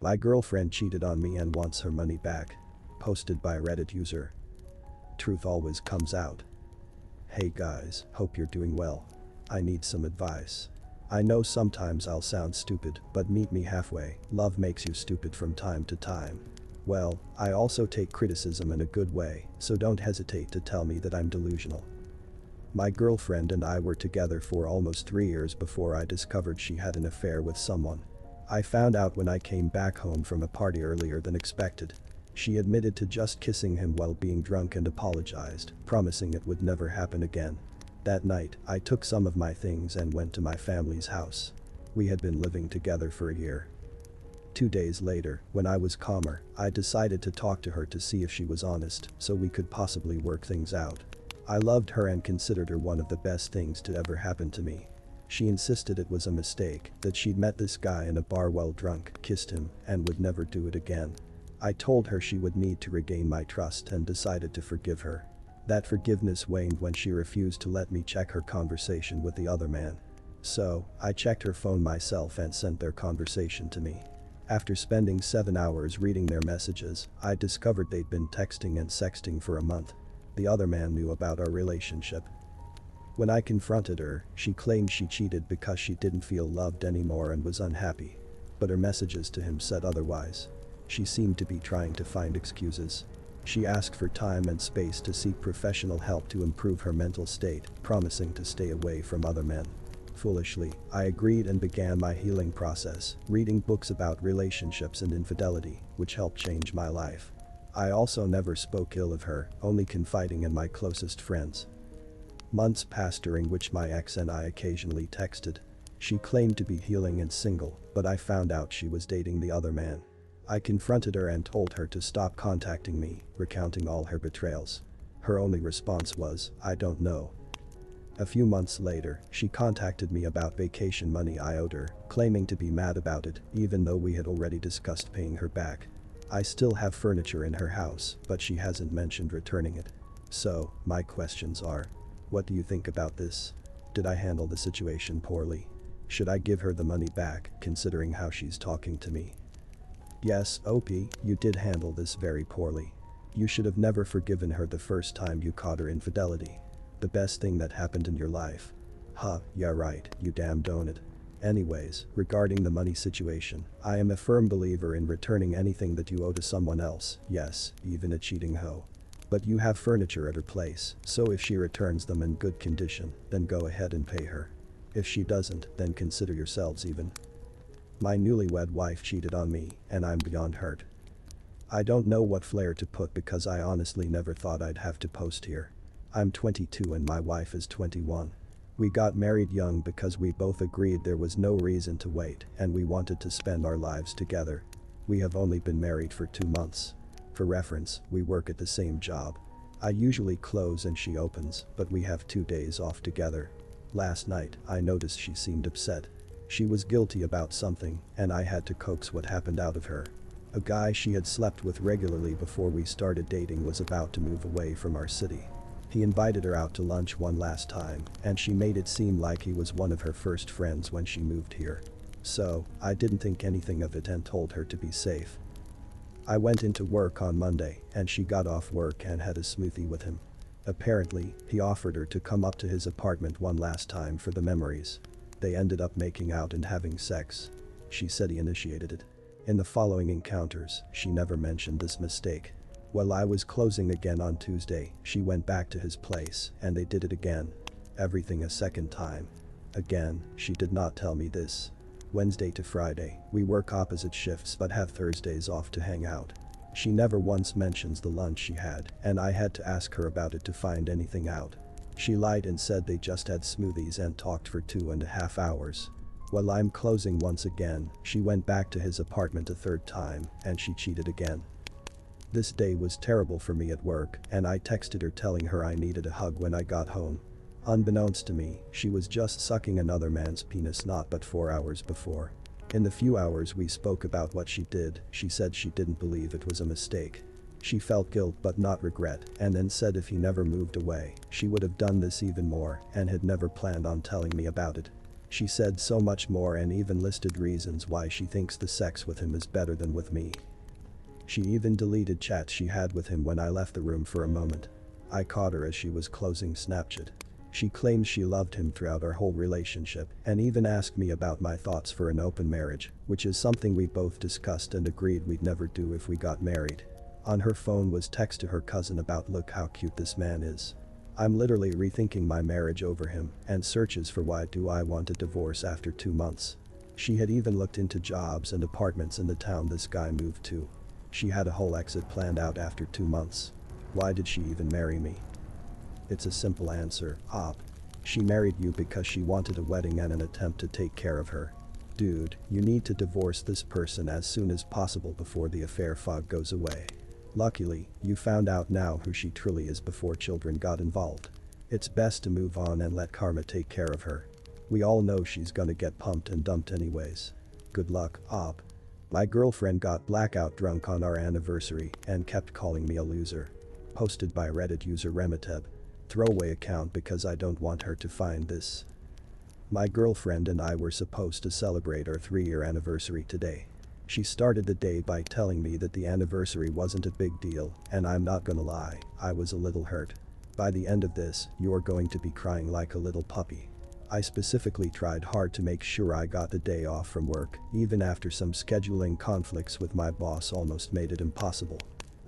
My girlfriend cheated on me and wants her money back. Posted by Reddit user. Truth always comes out. Hey guys, hope you're doing well. I need some advice. I know sometimes I'll sound stupid, but meet me halfway. Love makes you stupid from time to time. Well, I also take criticism in a good way, so don't hesitate to tell me that I'm delusional. My girlfriend and I were together for almost 3 years before I discovered she had an affair with someone. I found out when I came back home from a party earlier than expected. She admitted to just kissing him while being drunk and apologized, promising it would never happen again. That night, I took some of my things and went to my family's house. We had been living together for a year. 2 days later, when I was calmer, I decided to talk to her to see if she was honest, so we could possibly work things out. I loved her and considered her one of the best things to ever happen to me. She insisted it was a mistake, that she'd met this guy in a bar while drunk, kissed him, and would never do it again. I told her she would need to regain my trust and decided to forgive her. That forgiveness waned when she refused to let me check her conversation with the other man. So, I checked her phone myself and sent their conversation to me. After spending 7 hours reading their messages, I discovered they'd been texting and sexting for a month. The other man knew about our relationship. When I confronted her, she claimed she cheated because she didn't feel loved anymore and was unhappy. But her messages to him said otherwise. She seemed to be trying to find excuses. She asked for time and space to seek professional help to improve her mental state, promising to stay away from other men. Foolishly, I agreed and began my healing process, reading books about relationships and infidelity, which helped change my life. I also never spoke ill of her, only confiding in my closest friends. Months passed during which my ex and I occasionally texted. She claimed to be healing and single, but I found out she was dating the other man. I confronted her and told her to stop contacting me, recounting all her betrayals. Her only response was, "I don't know." A few months later, she contacted me about vacation money I owed her, claiming to be mad about it, even though we had already discussed paying her back. I still have furniture in her house, but she hasn't mentioned returning it. So, my questions are: what do you think about this? Did I handle the situation poorly? Should I give her the money back, considering how she's talking to me? Yes, OP, you did handle this very poorly. You should have never forgiven her the first time you caught her infidelity. The best thing that happened in your life. Huh, yeah right, you damn donut. Anyways, regarding the money situation, I am a firm believer in returning anything that you owe to someone else, yes, even a cheating hoe. But you have furniture at her place, so if she returns them in good condition, then go ahead and pay her. If she doesn't, then consider yourselves even. My newlywed wife cheated on me, and I'm beyond hurt. I don't know what flair to put because I honestly never thought I'd have to post here. I'm 22 and my wife is 21. We got married young because we both agreed there was no reason to wait and we wanted to spend our lives together. We have only been married for 2 months. For reference, we work at the same job. I usually close and she opens, but we have 2 days off together. Last night, I noticed she seemed upset. She was guilty about something, and I had to coax what happened out of her. A guy she had slept with regularly before we started dating was about to move away from our city. He invited her out to lunch one last time, and she made it seem like he was one of her first friends when she moved here. So, I didn't think anything of it and told her to be safe. I went into work on Monday, and she got off work and had a smoothie with him. Apparently, he offered her to come up to his apartment one last time for the memories. They ended up making out and having sex. She said he initiated it. In the following encounters, she never mentioned this mistake. While I was closing again on Tuesday, she went back to his place and they did it again. Everything a second time. Again, she did not tell me this. Wednesday to Friday, we work opposite shifts but have Thursdays off to hang out. She never once mentions the lunch she had, and I had to ask her about it to find anything out. She lied and said they just had smoothies and talked for 2.5 hours. While I'm closing once again, she went back to his apartment a third time, and she cheated again. This day was terrible for me at work, and I texted her telling her I needed a hug when I got home. Unbeknownst to me, she was just sucking another man's penis not but 4 hours before. In the few hours we spoke about what she did, she said she didn't believe it was a mistake. She felt guilt but not regret, and then said if he never moved away, she would have done this even more and had never planned on telling me about it. She said so much more and even listed reasons why she thinks the sex with him is better than with me. She even deleted chats she had with him when I left the room for a moment. I caught her as she was closing Snapchat. She claims she loved him throughout our whole relationship and even asked me about my thoughts for an open marriage, which is something we both discussed and agreed we'd never do if we got married. On her phone was text to her cousin about look how cute this man is. I'm literally rethinking my marriage over him and searches for why do I want a divorce after 2 months. She had even looked into jobs and apartments in the town this guy moved to. She had a whole exit planned out after 2 months. Why did she even marry me? It's a simple answer, op. She married you because she wanted a wedding and an attempt to take care of her. Dude, you need to divorce this person as soon as possible before the affair fog goes away. Luckily, you found out now who she truly is before children got involved. It's best to move on and let karma take care of her. We all know she's gonna get pumped and dumped anyways. Good luck, op. My girlfriend got blackout drunk on our anniversary and kept calling me a loser. Posted by Reddit user Remiteb. Throwaway account because I don't want her to find this. My girlfriend and I were supposed to celebrate our 3-year anniversary today. She started the day by telling me that the anniversary wasn't a big deal, and I'm not gonna lie, I was a little hurt. By the end of this, you're going to be crying like a little puppy. I specifically tried hard to make sure I got the day off from work, even after some scheduling conflicts with my boss almost made it impossible.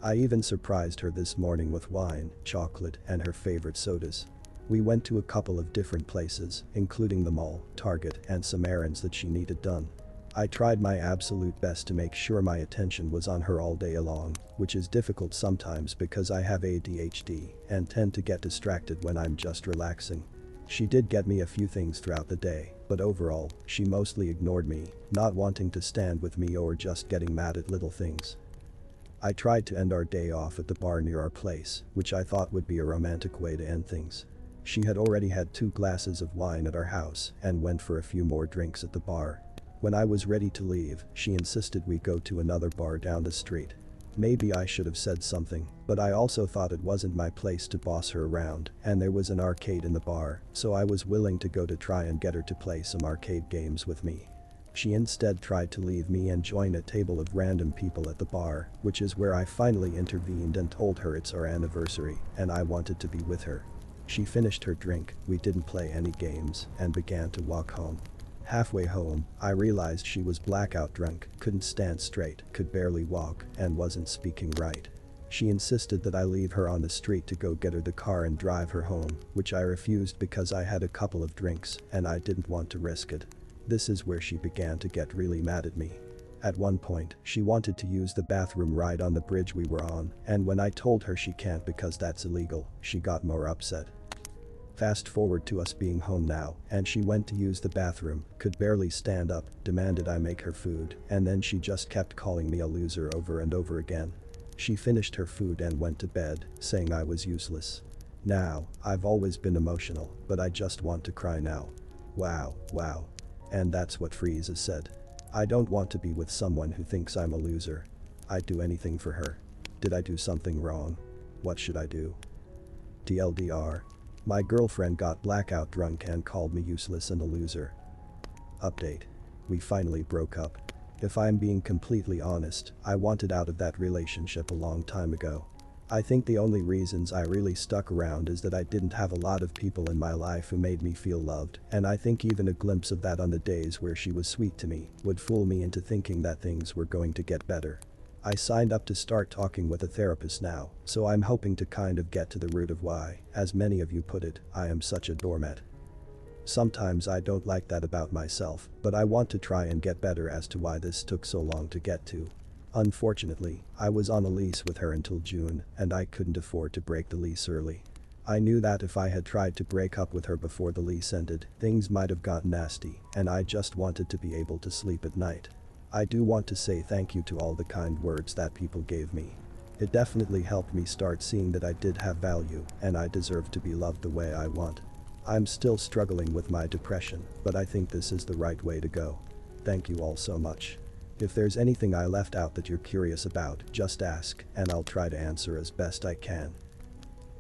I even surprised her this morning with wine, chocolate, and her favorite sodas. We went to a couple of different places, including the mall, Target, and some errands that she needed done. I tried my absolute best to make sure my attention was on her all day long, which is difficult sometimes because I have ADHD and tend to get distracted when I'm just relaxing. She did get me a few things throughout the day, but overall, she mostly ignored me, not wanting to stand with me or just getting mad at little things. I tried to end our day off at the bar near our place, which I thought would be a romantic way to end things. She had already had 2 glasses of wine at our house and went for a few more drinks at the bar. When I was ready to leave, she insisted we go to another bar down the street. Maybe I should have said something, but I also thought it wasn't my place to boss her around, and there was an arcade in the bar, so I was willing to go to try and get her to play some arcade games with me. She instead tried to leave me and join a table of random people at the bar, which is where I finally intervened and told her it's our anniversary and I wanted to be with her. She finished her drink, we didn't play any games, and began to walk home. Halfway home, I realized she was blackout drunk, couldn't stand straight, could barely walk, and wasn't speaking right. She insisted that I leave her on the street to go get her the car and drive her home, which I refused because I had a couple of drinks and I didn't want to risk it. This is where she began to get really mad at me. At one point, she wanted to use the bathroom right on the bridge we were on, and when I told her she can't because that's illegal, she got more upset. Fast forward to us being home now, and she went to use the bathroom, could barely stand up, demanded I make her food, and then she just kept calling me a loser over and over again. She finished her food and went to bed, saying I was useless. Now, I've always been emotional, but I just want to cry now. Wow. And that's what Frieza said. I don't want to be with someone who thinks I'm a loser. I'd do anything for her. Did I do something wrong? What should I do? TLDR. My girlfriend got blackout drunk and called me useless and a loser. Update. We finally broke up. If I'm being completely honest, I wanted out of that relationship a long time ago. I think the only reasons I really stuck around is that I didn't have a lot of people in my life who made me feel loved, and I think even a glimpse of that on the days where she was sweet to me would fool me into thinking that things were going to get better. I signed up to start talking with a therapist now, so I'm hoping to kind of get to the root of why, as many of you put it, I am such a doormat. Sometimes I don't like that about myself, but I want to try and get better as to why this took so long to get to. Unfortunately, I was on a lease with her until June, and I couldn't afford to break the lease early. I knew that if I had tried to break up with her before the lease ended, things might have gotten nasty, and I just wanted to be able to sleep at night. I do want to say thank you to all the kind words that people gave me. It definitely helped me start seeing that I did have value, and I deserve to be loved the way I want. I'm still struggling with my depression, but I think this is the right way to go. Thank you all so much. If there's anything I left out that you're curious about, just ask, and I'll try to answer as best I can.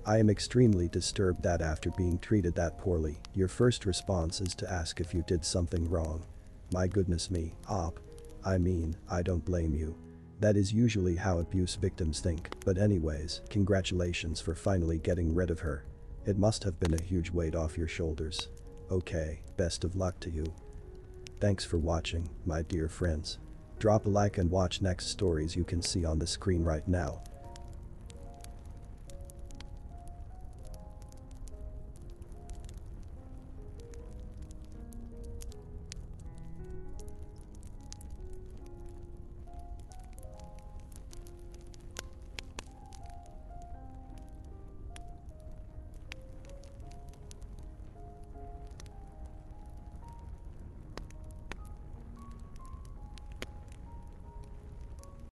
I am extremely disturbed that after being treated that poorly, your first response is to ask if you did something wrong. My goodness me, op. I mean, I don't blame you. That is usually how abuse victims think, but anyways, congratulations for finally getting rid of her. It must have been a huge weight off your shoulders. Okay, best of luck to you. Thanks for watching, my dear friends. Drop a like and watch next stories you can see on the screen right now.